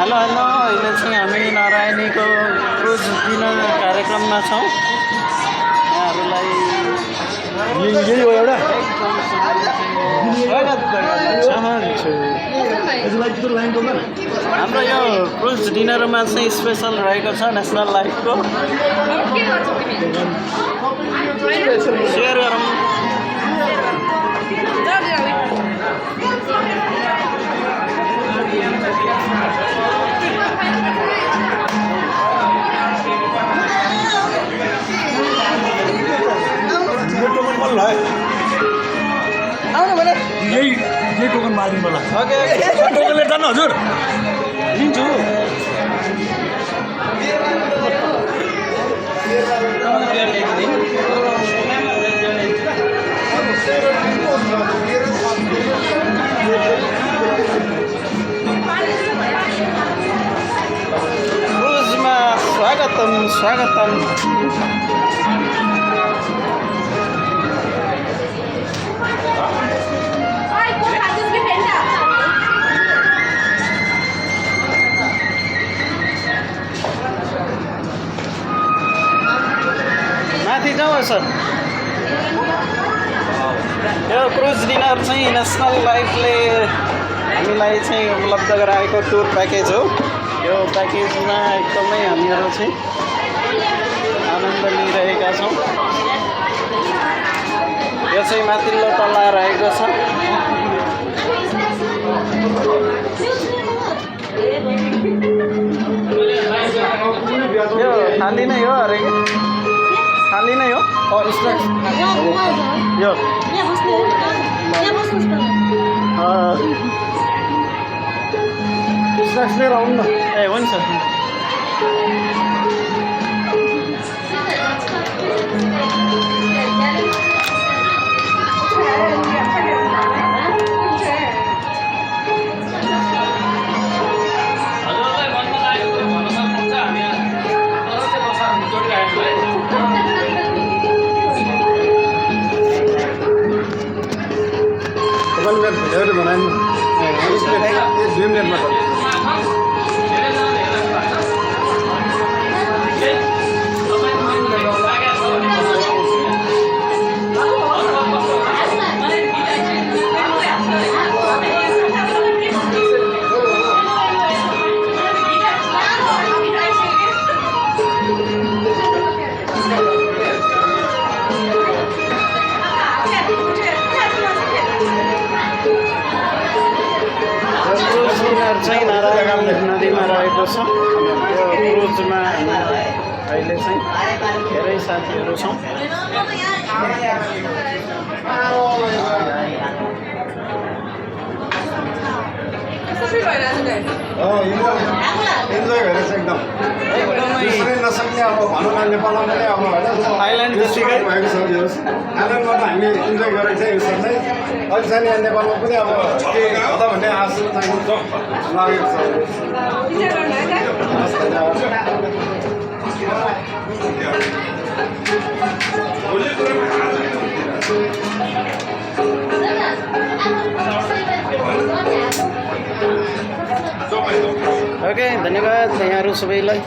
Hello hello अहिले चाहिँ हामी नारायणीको क्रुज डिनर कार्यक्रममा छौँ। यहाँहरूलाई यही हो एउटा स्वागत गर्न चाहन्छु। हाम्रो यो क्रुज डिनरमा चाहिँ स्पेसल रहेको छ नेसनल लाइफको। सेयर गरौँ। आउनु भने यही टोकन मारिदिनु होला। ओके टोकनले जानु हजुर लिन्छु। क्रुजमा स्वागतम स्वागतम। माथि जाउँ सर। यो क्रुज डिनर चाहिँ नेसनल लाइफले हामीलाई चाहिँ उपलब्ध गराएको टुर प्याकेज हो। यो प्याकेजमा एकदमै हामीहरू चाहिँ आनन्द लिइरहेका छौँ। यो चाहिँ माथिल्लो तल्ला रहेको छ। यो खाली नै हो अरे खाली नै हो। स्न्याक्स यो स्न्याक्स लिएर आउनु न। ए हुन्छ। भेटेर बनाएँ 2 मिनटमा चाहिँ नारायणी नदीमा रहेको छ। यो क्रुजमा अहिले चाहिँ धेरै साथीहरू छौँ। इन्जोय गरेछ एकदम नसक्ने अब भनौँ न नेपालमा पनि अब थाइल्यान्ड जतिकै भएको छ। थाइल्यान्डमा त हामीले इन्जोय गरेको छ। यो चाहिँ अहिले चाहिँ यहाँ नेपालमा पनि अब के होला भन्ने आशा चाहिँ लागेको छ। ओके धन्यवाद यहाँहरू सबैलाई।